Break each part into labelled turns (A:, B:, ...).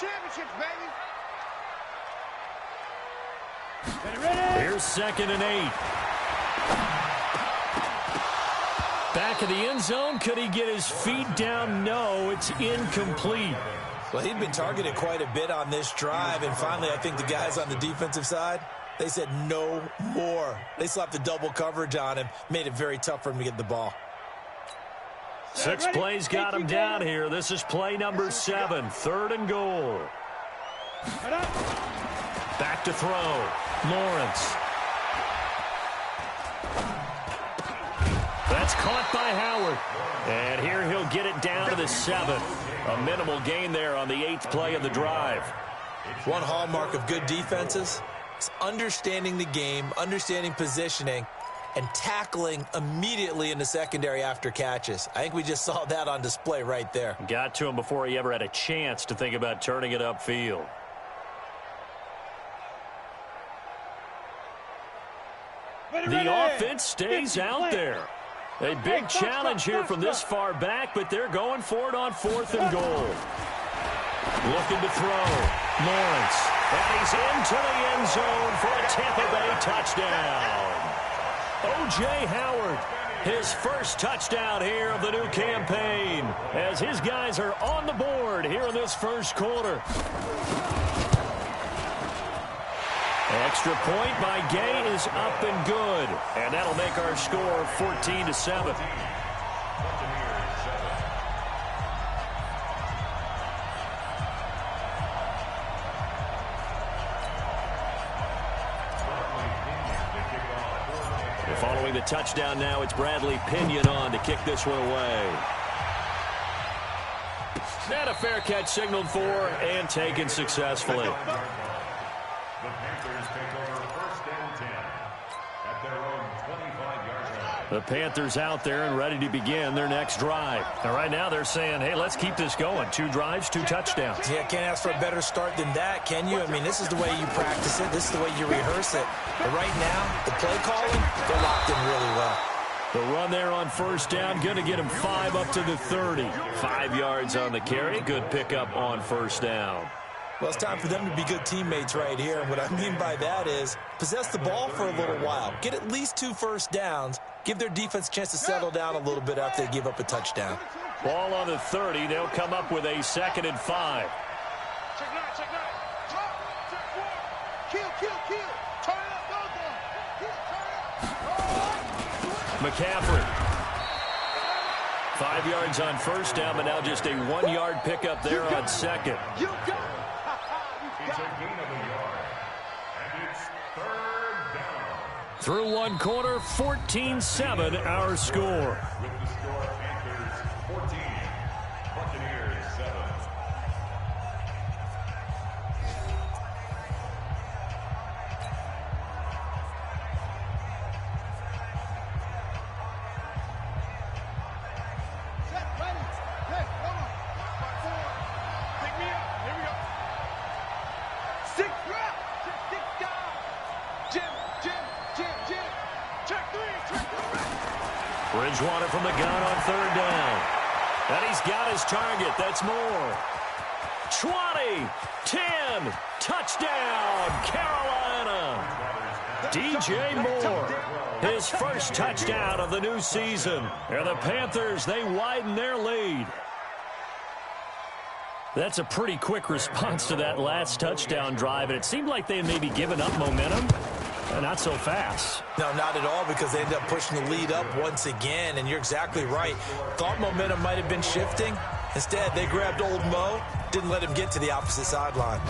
A: championships, baby.
B: Here's 2nd and 8. Back of the end zone. Could he get his feet down? No, it's incomplete.
C: Well, he'd been targeted quite a bit on this drive, and finally I think the guys on the defensive side, they said no more. They slapped the double coverage on him, made it very tough for him to get the ball.
B: 6 plays got him down here. This is play number 7, 3rd and goal. Back to throw. Lawrence. That's caught by Howard. And here he'll get it down to the 7. A minimal gain there on the 8th play of the drive.
C: One hallmark of good defenses is understanding the game, understanding positioning, and tackling immediately in the secondary after catches. I think we just saw that on display right there.
B: Got to him before he ever had a chance to think about turning it upfield. The offense stays out there. A big challenge here from this far back, but they're going for it on 4th and goal. Looking to throw. Lawrence. And he's into the end zone for a Tampa Bay touchdown. O.J. Howard, his first touchdown here of the new campaign, as his guys are on the board here in this first quarter. Extra point by Gay is up and good, and that'll make our score 14-7. Following the touchdown now, it's Bradley Pinion on to kick this one away. And a fair catch signaled for and taken successfully. The Panthers out there and ready to begin their next drive. And right now they're saying, hey, let's keep this going. 2 drives, 2 touchdowns.
C: Yeah, can't ask for a better start than that, can you? I mean, this is the way you practice it. This is the way you rehearse it. But right now, the play calling, they're locked in really well.
B: The run there on 1st down, going to get him 5 up to the 30. 5 yards on the carry. Good pickup on 1st down.
C: Well, it's time for them to be good teammates right here. And what I mean by that is possess the ball for a little while. Get at least 2 first downs. Give their defense a chance to settle down a little bit after they give up a touchdown.
B: Ball on the 30. They'll come up with a 2nd and 5.
A: Check 9, check 9. Drop, check 4. Kill. Turn up, go.
B: McCaffrey. 5 yards on 1st down, but now just a 1-yard pickup there on 2nd.
A: You got it.
D: It's a gain of a yard. And it's 3rd down.
B: Through 1 quarter, 14-7 our score.
D: With the score, Panthers 14, Buccaneers 7.
B: Bridgewater from the gun on 3rd down. And he's got his target. That's Moore. 20, 10, touchdown, Carolina. DJ Moore, his first touchdown of the new season. And the Panthers, they widen their lead. That's a pretty quick response to that last touchdown drive, and it seemed like they had maybe given up momentum. Not so fast.
C: No, not at all, because they ended up pushing the lead up once again, and you're exactly right. Thought momentum might have been shifting. Instead, they grabbed old Mo, didn't let him get to the opposite sideline.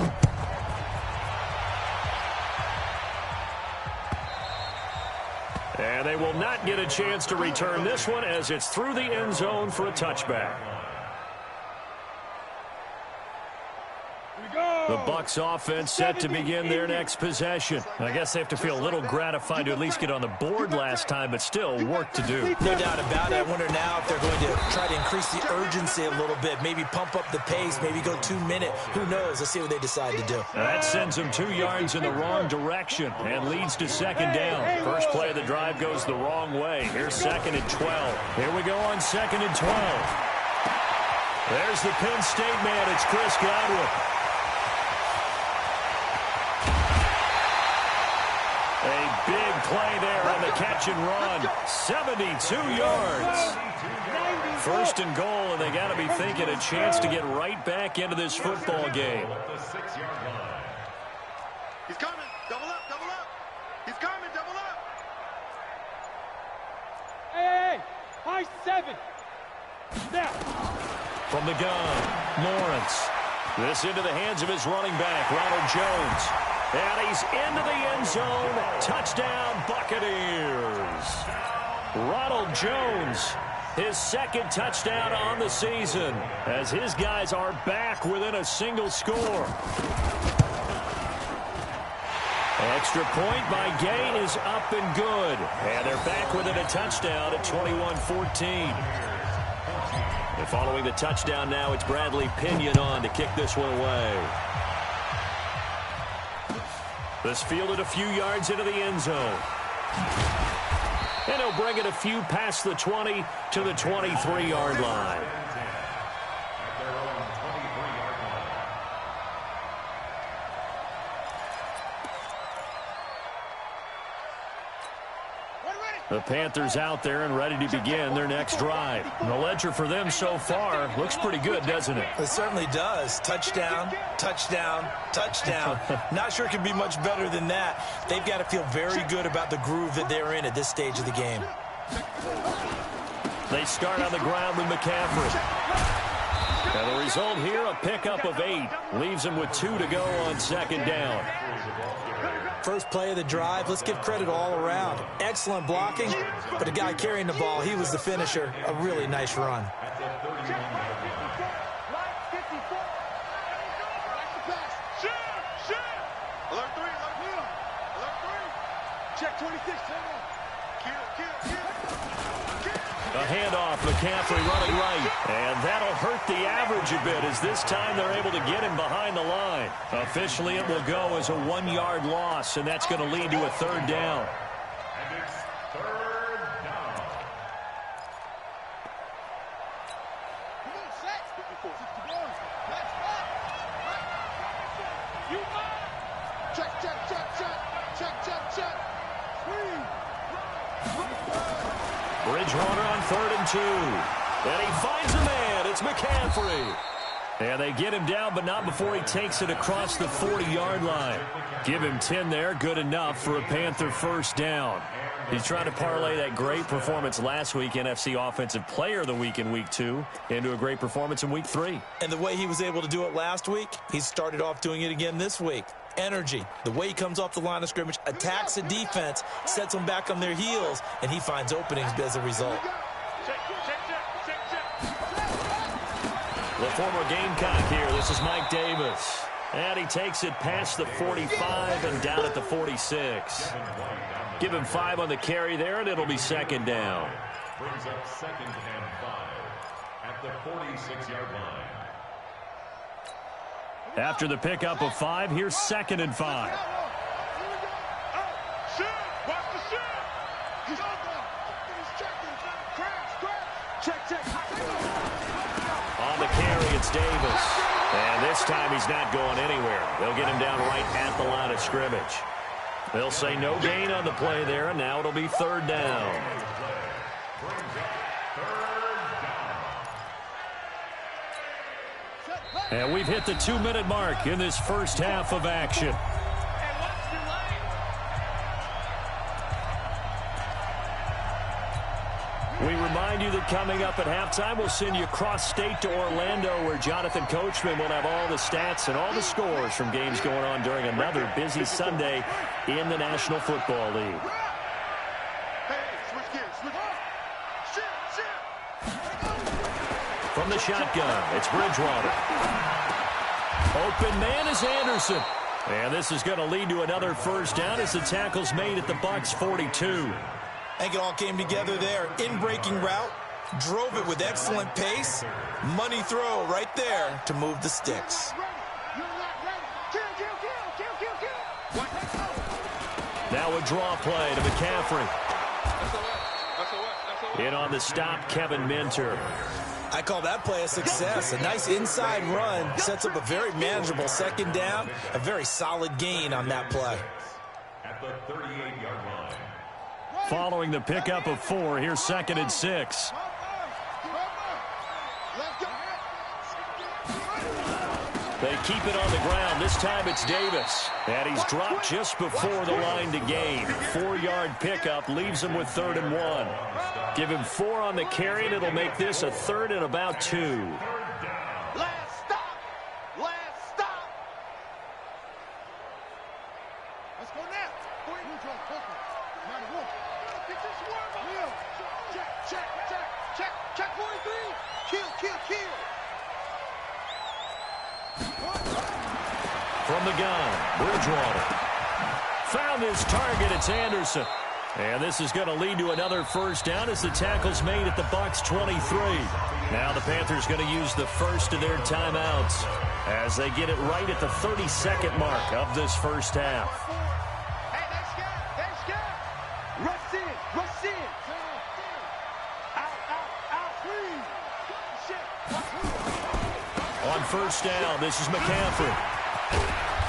B: And they will not get a chance to return this one as it's through the end zone for a touchback. The Bucs offense set to begin their next possession. I guess they have to feel a little gratified to at least get on the board last time, but still work to do.
C: No doubt about it. I wonder now if they're going to try to increase the urgency a little bit, maybe pump up the pace, maybe go 2-minute. Who knows? Let's see what they decide to do.
B: That sends them 2 yards in the wrong direction and leads to 2nd down. First play of the drive goes the wrong way. Here's 2nd and 12. Here we go on 2nd and 12. There's the Penn State man. It's Chris Godwin. A big play there on the catch and run. 72 yards. First and goal, and they got to be thinking a chance to get right back into this football game.
A: He's coming. Double up, double up. He's coming, double up.
E: Hey, high 7. Now.
B: From the gun, Lawrence. This into the hands of his running back, Ronald Jones. And he's into the end zone. Touchdown, Buccaneers. Ronald Jones, his second touchdown on the season, as his guys are back within a single score. Extra point by Gay is up and good. And they're back within a touchdown at 21-14. And following the touchdown now, it's Bradley Pinion on to kick this one away. This fielded a few yards into the end zone. And he'll bring it a few past the 20 to the 23-yard line. The Panthers out there and ready to begin their next drive. And the ledger for them so far looks pretty good, doesn't it?
C: It certainly does. Touchdown, touchdown, touchdown. Not sure it can be much better than that. They've got to feel very good about the groove that they're in at this stage of the game.
B: They start on the ground with McCaffrey. And the result here, a pickup of 8. Leaves them with 2 to go on second down.
C: First play of the drive, let's give credit all around. Excellent blocking, but the guy carrying the ball, he was the finisher. A really nice run.
A: Alert 3, alert 3. Check 26. Kill.
B: A handoff, McCaffrey running right. And that'll hurt the average a bit, as this time they're able to get him behind the line. Officially, it will go as a 1-yard loss, and that's going to lead to a third down.
D: And it's third down.
B: Bridgewater on 3rd and 2. And he finds a man. It's McCaffrey. And they get him down, but not before he takes it across the 40-yard line. Give him 10 there. Good enough for a Panther first down. He's trying to parlay that great performance last week, NFC Offensive Player of the Week in Week 2, into a great performance in Week 3.
C: And the way he was able to do it last week, he started off doing it again this week. Energy, the way he comes off the line of scrimmage, attacks the defense, sets them back on their heels, and he finds openings as a result.
B: The former Gamecock here. This is Mike Davis. And he takes it past the 45 and down at the 46. Give him 5 on the carry there, and it'll be second down.
D: Brings up 2nd and 5 at the 46-yard line.
B: After the pickup of 5, here's 2nd and 5. On the carry, it's Davis. And this time he's not going anywhere. They'll get him down right at the line of scrimmage. They'll say no gain on the play there, and now it'll be third down. And we've hit the 2-minute mark in this first half of action. We remind you that coming up at halftime, we'll send you cross-state to Orlando, where Jonathan Coachman will have all the stats and all the scores from games going on during another busy Sunday in the National Football League. From the shotgun, it's Bridgewater. Open man is Anderson. And this is going to lead to another first down as the tackle's made at the Bucs 42.
C: I think it all came together there. In-breaking route, drove it with excellent pace. Money throw right there to move the sticks.
B: Now a draw play to McCaffrey. In on the stop, Kevin Minter.
C: I call that play a success. A nice inside run sets up a very manageable second down. A very solid gain on that play.
D: at the 38-yard line.
B: Following the pickup of 4, here's 2nd and 6. They keep it on the ground. This time it's Davis. And he's dropped just before the line to gain. 4-yard pickup leaves him with 3rd and 1. Give him 4 on the carry, and it'll make this a 3rd and about 2.
A: Last stop. Last stop. Let's go now. Check 43. Kill.
B: From the gun, Bridgewater. Found his target, it's Anderson. And this is going to lead to another first down as the tackle's made at the Bucs 23. Now the Panthers going to use the first of their timeouts as they get it right at the 32nd mark of this first half.
A: Hey, they scared. Rush in. Out, please.
B: On first down, this is McCaffrey.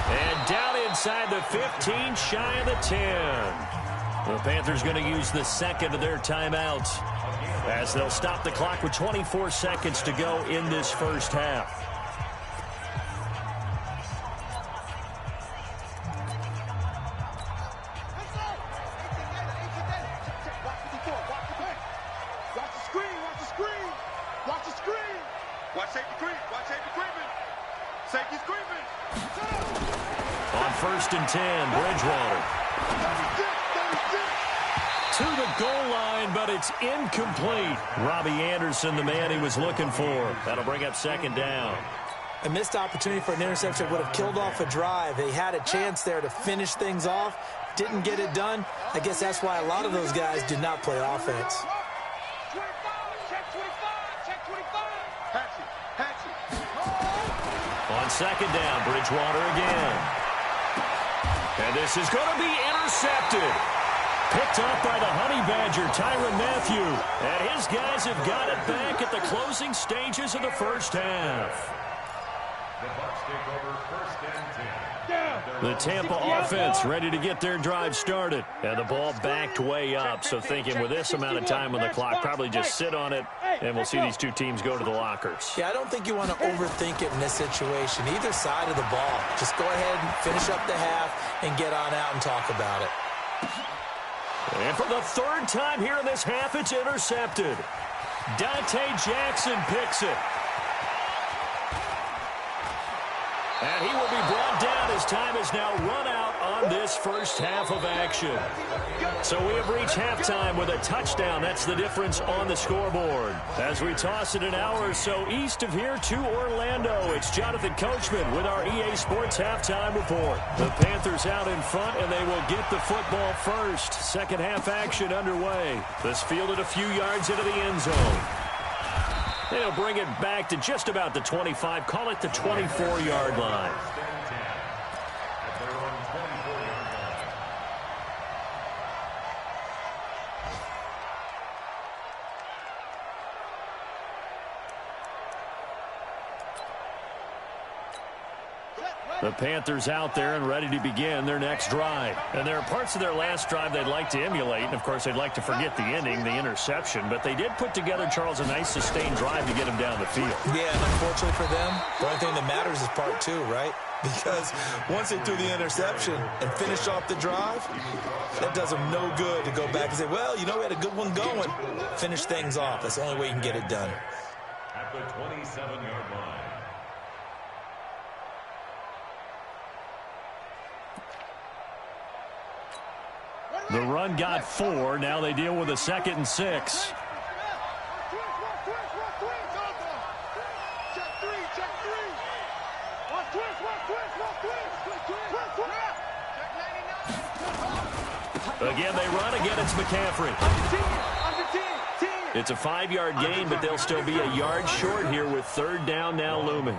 B: And down inside the 15, shy of the 10. The Panthers going to use the second of their timeouts as they'll stop the clock with 24 seconds to go in this first half.
A: Safety's creeping.
B: On 1st and 10, Bridgewater. To the goal line, but it's incomplete. Robbie Anderson, the man he was looking for. That'll bring up 2nd down.
C: A missed opportunity for an interception would have killed off a drive. They had a chance there to finish things off. Didn't get it done. I guess that's why a lot of those guys did not play offense.
B: On 2nd down, Bridgewater again. And this is going to be intercepted. Picked up by the Honey Badger, Tyrann Mathieu. And his guys have got it back at the closing stages of the first half.
D: The Bucs take over 1st and 10.
B: The Tampa offense ready to get their drive started. And the ball backed way up, so thinking with this amount of time on the clock, probably just sit on it, and we'll see these two teams go to the lockers.
C: Yeah, I don't think you want to overthink it in this situation. Either side of the ball. Just go ahead and finish up the half and get on out and talk about it.
B: And for the 3rd time here in this half, it's intercepted. Dante Jackson picks it. And he will be brought down as time is now run out on this first half of action. So we have reached halftime with a touchdown. That's the difference on the scoreboard. As we toss it an hour or so east of here to Orlando, it's Jonathan Coachman with our EA Sports Halftime Report. The Panthers out in front, and they will get the football first. Second half action underway. This fielded a few yards into the end zone. They'll bring it back to just about the 25, call it the 24-yard line. The Panthers out there and ready to begin their next drive. And there are parts of their last drive they'd like to emulate. And, of course, they'd like to forget the ending, the interception. But they did put together, Charles, a nice sustained drive to get him down the field.
C: Yeah, and unfortunately for them, the only thing that matters is part 2, right? Because once they threw the interception and finished off the drive, that does them no good to go back and say, well, you know, we had a good one going. Finish things off. That's the only way you can get it done.
D: At the 27-yard line.
B: The run got 4. Now they deal with a 2nd and 6. Again, they run. Again, it's McCaffrey. It's a 5-yard gain, but they'll still be a yard short here with 3rd down now looming.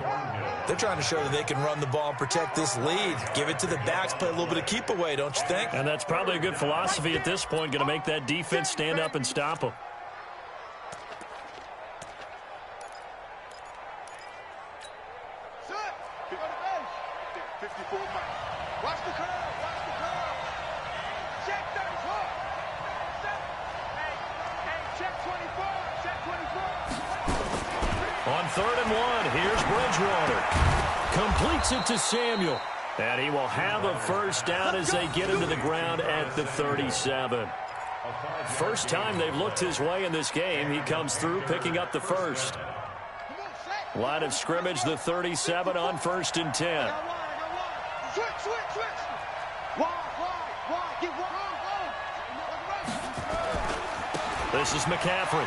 C: They're trying to show that they can run the ball and protect this lead. Give it to the backs, play a little bit of keep away, don't you think?
B: And that's probably a good philosophy at this point, going to make that defense stand up and stop them.
A: Watch the curve. Check 34. Hey, check 24. Check 24.
B: On 3rd and 1, here's Bridgewater. Completes it to Samuel. And he will have a first down as they get into the ground at the 37. First time they've looked his way in this game. He comes through picking up the first. Line of scrimmage, the 37 on 1st and 10.
A: Switch.
B: This is McCaffrey.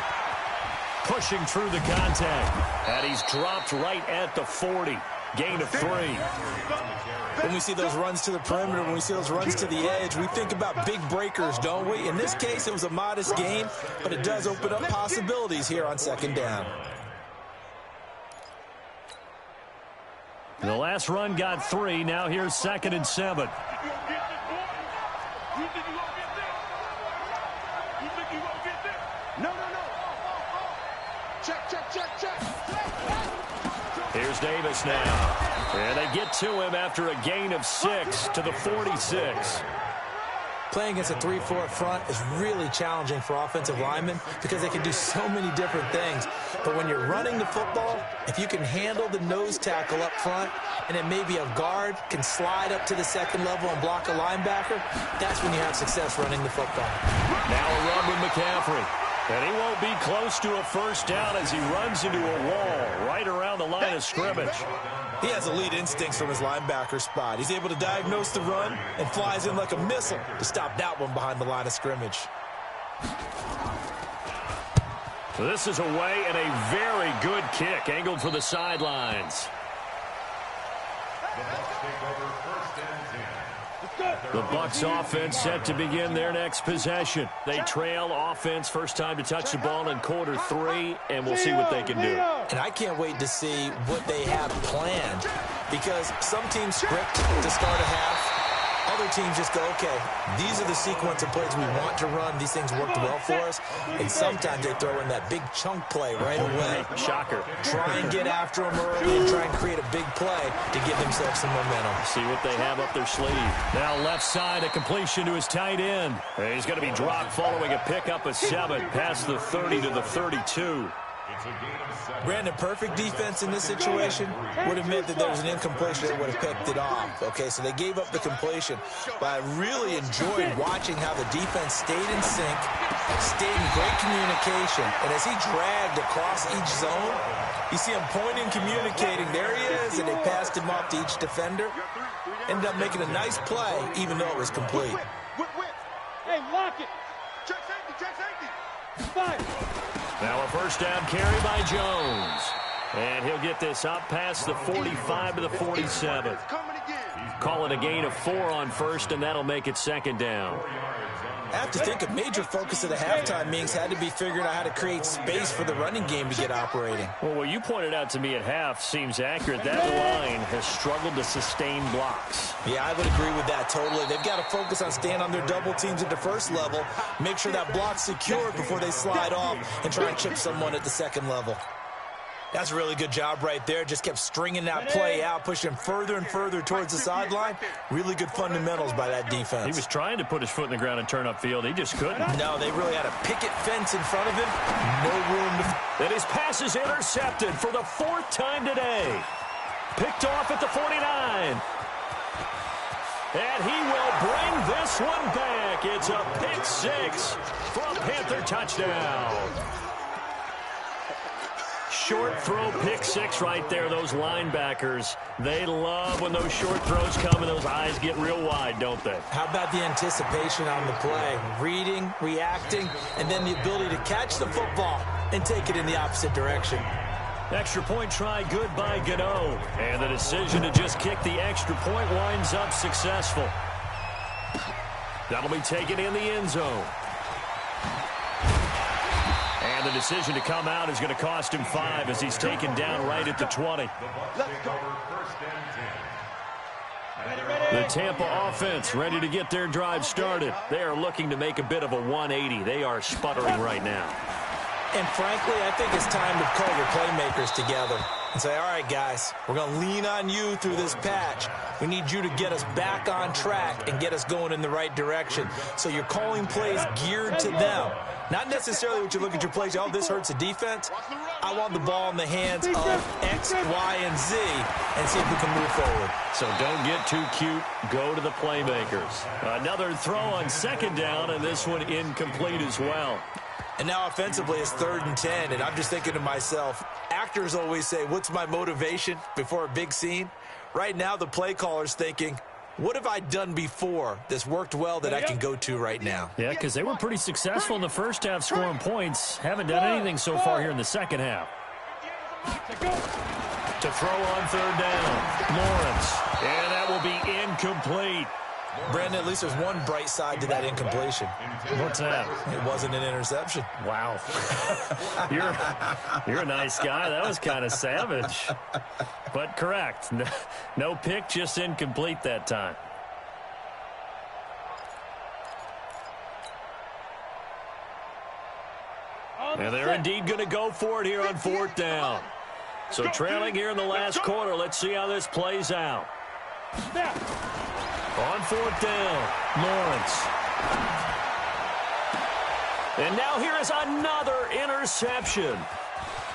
B: Pushing through the contact. And he's dropped right at the 40. Gain of 3.
C: When we see those runs to the perimeter, when we see those runs to the edge, we think about big breakers, don't we? In this case, it was a modest gain, but it does open up possibilities here on 2nd down.
B: The last run got 3. Now here's 2nd and 7. Here's Davis now. And they get to him after a gain of 6 to the 46.
C: Playing against a 3-4 front is really challenging for offensive linemen because they can do so many different things. But when you're running the football, if you can handle the nose tackle up front and then maybe a guard can slide up to the 2nd level and block a linebacker, that's when you have success running the football.
B: Now a run with McCaffrey. And he won't be close to a first down as he runs into a wall right around the line of scrimmage.
C: He has elite instincts from his linebacker spot. He's able to diagnose the run and flies in like a missile to stop that one behind the line of scrimmage.
B: This is away and a very good kick angled for the sidelines. The Bucs offense set to begin their next possession. They trail offense first time to touch the ball in quarter 3, and we'll see what they can do.
C: And I can't wait to see what they have planned because some teams script to start a half. Other teams just go, okay, these are the sequence of plays we want to run. These things worked well for us. And sometimes they throw in that big chunk play right away.
B: Shocker.
C: Try and get after them early and try and create a big play to give themselves some momentum.
B: See what they have up their sleeve. Now left side, a completion to his tight end. And he's going to be dropped following a pickup of 7 past the 30 to the 32.
C: Brandon, perfect defense in this situation would have meant that there was an incompletion that would have picked it off. Okay, so they gave up the completion. But I really enjoyed watching how the defense stayed in sync, stayed in great communication. And as he dragged across each zone, you see him pointing, communicating. There he is, and they passed him off to each defender. Ended up making a nice play, even though it was complete.
E: Hey, lock it.
A: Check safety.
E: Fire.
B: Now a first down carry by Jones. And he'll get this up past the 45 to the 47. Call it a gain of 4 on 1st, and that'll make it 2nd down.
C: I have to think a major focus of the halftime meetings had to be figuring out how to create space for the running game to get operating.
B: Well, what you pointed out to me at half seems accurate. That line has struggled to sustain blocks.
C: Yeah, I would agree with that totally. They've got to focus on staying on their double teams at the first level, make sure that block's secured before they slide off and try and chip someone at the 2nd level. That's a really good job right there. Just kept stringing that play out, pushing further and further towards the sideline. Really good fundamentals by that defense.
B: He was trying to put his foot in the ground and turn upfield. He just couldn't.
C: No, they really had a picket fence in front of him. No room to...
B: And his pass is intercepted for the 4th time today. Picked off at the 49. And he will bring this one back. It's a pick 6 for a Panther touchdown. Short throw, pick 6 right there. Those linebackers, they love when those short throws come and those eyes get real wide, don't they?
C: How about the anticipation on the play? Reading, reacting, and then the ability to catch the football and take it in the opposite direction.
B: Extra point try good by Gano. And the decision to just kick the extra point winds up successful. That'll be taken in the end zone. And the decision to come out is going to cost him 5 as he's taken down right at the 20. The Tampa offense ready to get their drive started. They are looking to make a bit of a 180. They are sputtering right now.
C: And frankly, I think it's time to call your playmakers together. and say, all right, guys, we're going to lean on you through this patch. We need you to get us back on track and get us going in the right direction. So you're calling plays geared to them. Not necessarily what you look at your plays, oh, this hurts the defense. I want the ball in the hands of X, Y, and Z and see if we can move forward.
B: So don't get too cute. Go to the playmakers. Another throw on second down, and this one incomplete as well.
C: And now offensively it's 3rd and 10, and I'm just thinking to myself, actors always say, what's my motivation before a big scene? Right now the play caller's thinking, what have I done before that's worked well that I can go to right now?
B: Yeah, because they were pretty successful in the first half scoring points. Haven't done anything so far here in the second half. To throw on 3rd down, Lawrence. And that will be incomplete.
C: Brandon, at least there's one bright side to that incompletion.
B: What's that?
C: It wasn't an interception.
B: Wow. You're a nice guy. That was kind of savage. But correct. No pick, just incomplete that time. And they're indeed going to go for it here on 4th down. So trailing here in the last quarter. Let's see how this plays out. On 4th down, Lawrence. And now here is another interception.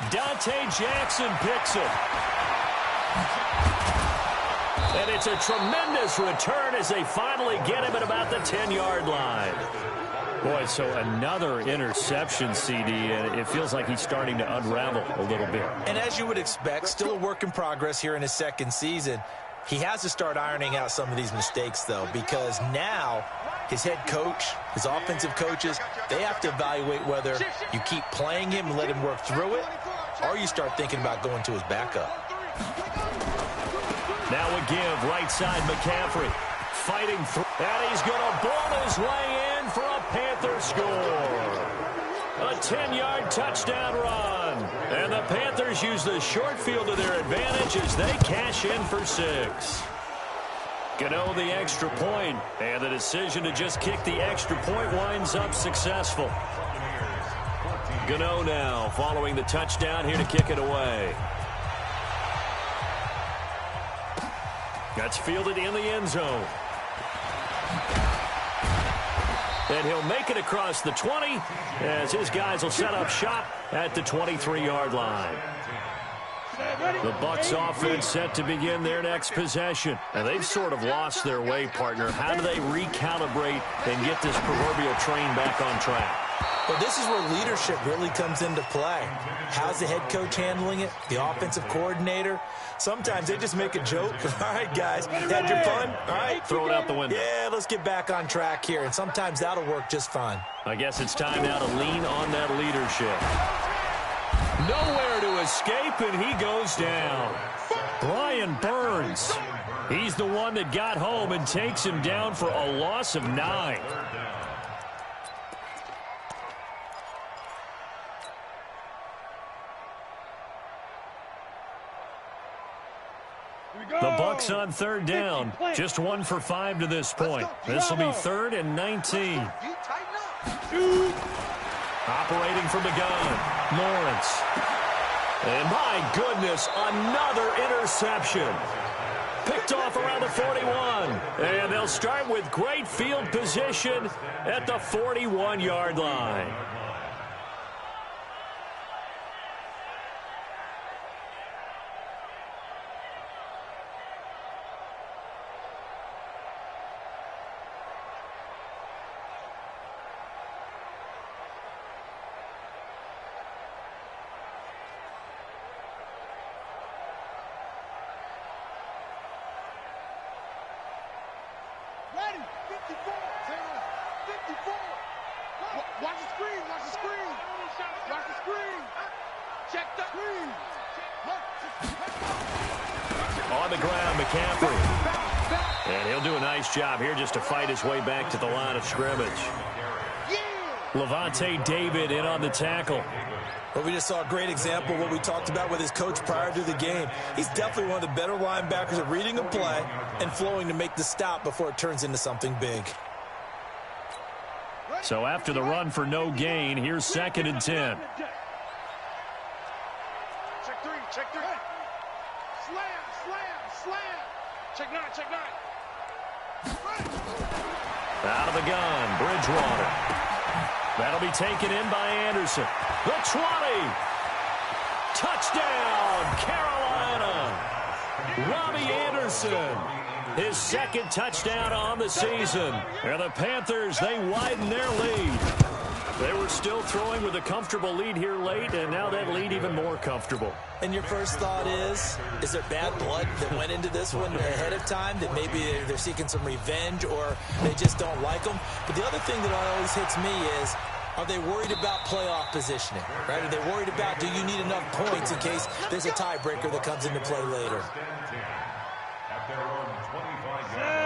B: Dante Jackson picks it. And it's a tremendous return as they finally get him at about the 10-yard line. Boy, so another interception, CD, and it feels like he's starting to unravel a little bit.
C: And as you would expect, still a work in progress here in his second season. He has to start ironing out some of these mistakes, though, because now his head coach, his offensive coaches, they have to evaluate whether you keep playing him and let him work through it, or you start thinking about going to his backup.
B: Now a give, right side McCaffrey, fighting through, and he's going to ball his way in for a Panther score. A 10-yard touchdown run. And the Panthers use the short field to their advantage as they cash in for 6. Gano the extra point, and the decision to just kick the extra point winds up successful. Gano now following the touchdown here to kick it away. That's fielded in the end zone. And he'll make it across the 20 as his guys will set up shop at the 23-yard line. The Bucs offense set to begin their next possession. And they've sort of lost their way, partner. How do they recalibrate and get this proverbial train back on track?
C: Well, this is where leadership really comes into play. How's the head coach handling it? The offensive coordinator? Sometimes they just make a joke. All right, guys, had your fun? All right.
B: Throw it out the window.
C: Yeah, let's get back on track here. And sometimes that'll work just fine.
B: I guess it's time now to lean on that leadership. Nowhere to escape, and he goes down. Brian Burns. He's the one that got home and takes him down for a loss of 9. The Bucs on 3rd down. Just 1 for 5 to this point. This will be 3rd and 19. Operating from the gun, Lawrence. And my goodness, another interception. Picked off around the 41. And they'll start with great field position at the 41-yard line.
A: Ready, 54, 54. Watch the screen, watch the screen. Watch the screen. Check the screen.
B: On the ground, McCaffrey. And he'll do a nice job here just to fight his way back to the line of scrimmage. Levante David in on the tackle.
C: Well, we just saw a great example of what we talked about with his coach prior to the game. He's definitely one of the better linebackers at reading a play and flowing to make the stop before it turns into something big.
B: So after the run for no gain, here's 2nd and 10.
A: Check 3, check 3. Slam. Check nine.
B: Out of the gun, Bridgewater. That'll be taken in by Anderson. The 20. Touchdown, Carolina. Robbie Anderson. His second touchdown on the season. And the Panthers, they widen their lead. They were still throwing with a comfortable lead here late, and now that lead even more comfortable.
C: And your first thought is there bad blood that went into this one ahead of time, that maybe they're seeking some revenge or they just don't like them? But the other thing that always hits me is, are they worried about playoff positioning, right? Are they worried about, do you need enough points in case there's a tiebreaker that comes into play later?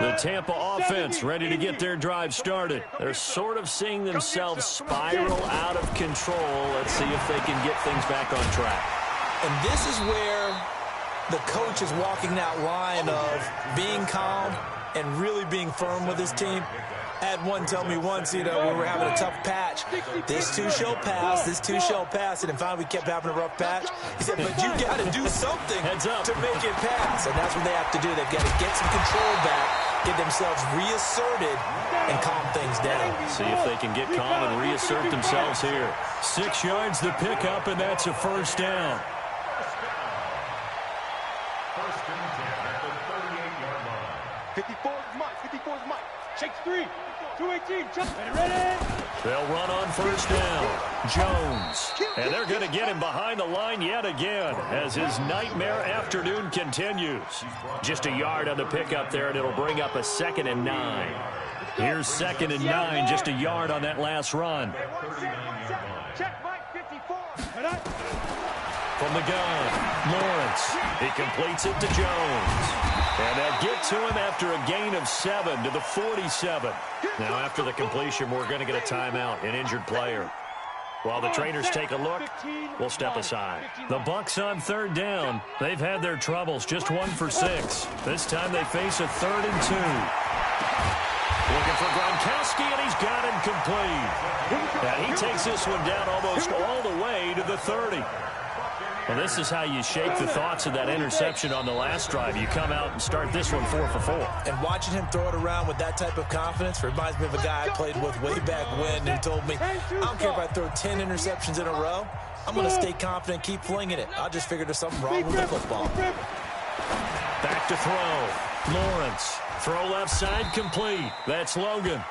B: The Tampa offense ready to get their drive started. They're sort of seeing themselves spiral out of control. Let's see if they can get things back on track.
C: And this is where the coach is walking that line of being calm and really being firm with his team. I had one tell me once, we were having a tough patch. This too shall pass. And finally we kept having a rough patch. He said, but you got to do something to make it pass. And that's what they have to do. They've got to get some control back, get themselves reasserted, and calm things down.
B: See if they can get calm and reassert themselves here. 6 yards to pick up, and that's a first down.
D: First and 10 at the 38-yard line.
A: 54 is Mike.
E: Shakes 3. 218. Jump. Ready.
B: They'll run on first down. Jones. And they're going to get him behind the line yet again as his nightmare afternoon continues. Just a yard on the pickup there, and it'll bring up a 2nd and 9. Here's 2nd and 9, just a yard on that last run.
A: Check Mike 54.
B: From the gun, Lawrence. He completes it to Jones. And they'll get to him after a gain of 7 to the 47. Now after the completion, we're going to get a timeout, an injured player. While the trainers take a look, we'll step aside. The Bucs on 3rd down. They've had their troubles, just 1 for 6. This time they face a 3rd and 2. Looking for Gronkowski, and he's got him complete. And he takes this one down almost all the way to the 30. Well, this is how you shake the thoughts of that interception on the last drive. You come out and start this one 4 for 4.
C: And watching him throw it around with that type of confidence reminds me of a guy I played with way back when who told me, I don't care if I throw 10 interceptions in a row. I'm going to stay confident, keep flinging it. I just figured there's something wrong with the football.
B: Back to throw. Lawrence. Throw left side complete. That's Logan.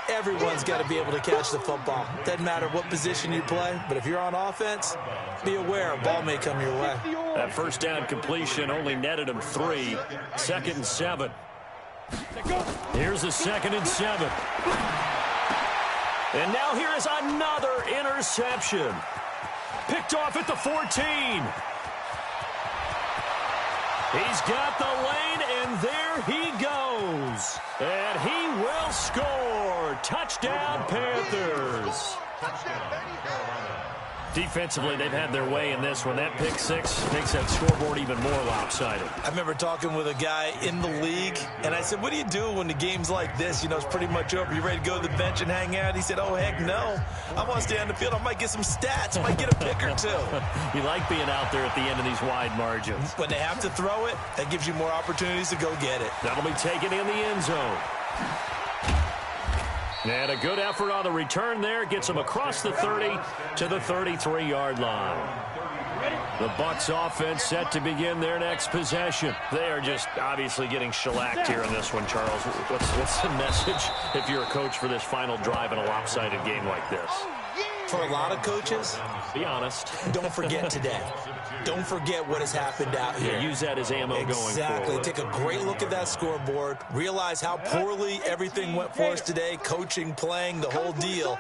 C: Everyone's got to be able to catch the football. Doesn't matter what position you play, but if you're on offense, be aware a ball may come your way.
B: That first down completion only netted him 3. 2nd and 7. Here's a 2nd and 7. And now here is another interception. Picked off at the 14. He's got the lane, and there he goes. And he will score. Touchdown, Panthers. Defensively, they've had their way in this one. That pick 6 makes that scoreboard even more lopsided.
C: I remember talking with a guy in the league, and I said, what do you do when the game's like this? It's pretty much over. You ready to go to the bench and hang out? He said, oh, heck no. I want to stay on the field. I might get some stats. I might get a pick or 2.
B: You like being out there at the end of these wide margins.
C: When they have to throw it, that gives you more opportunities to go get it.
B: That'll be taken in the end zone. And a good effort on the return there. Gets them across the 30 to the 33-yard line. The Bucs offense set to begin their next possession. They are just obviously getting shellacked here in this one, Charles. What's the message if you're a coach for this final drive in a lopsided game like this?
C: For a lot of coaches,
B: be honest.
C: Don't forget today. Don't forget what has happened out here.
B: Yeah, use that as ammo going forward.
C: Exactly. Take a great look at that scoreboard. Realize how poorly everything went for us today. Coaching, playing, the whole deal.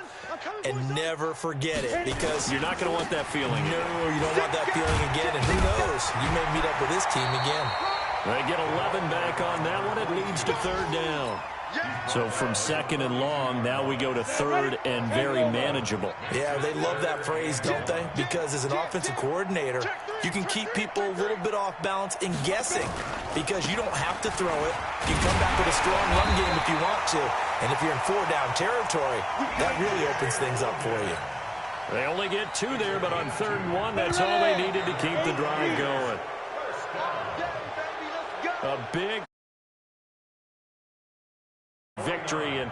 C: And never forget it, because
B: you're not going to want that feeling.
C: No, you don't want that feeling again. And who knows? You may meet up with this team again.
B: They get 11 back on that one. It leads to 3rd down. So from 2nd and long, now we go to 3rd and very manageable.
C: Yeah, they love that phrase, don't they? Because as an offensive coordinator, you can keep people a little bit off balance and guessing, because you don't have to throw it. You can come back with a strong run game if you want to. And if you're in 4-down territory, that really opens things up for you.
B: They only get 2 there, but on 3rd and 1, that's all they needed to keep the drive going. A big victory, and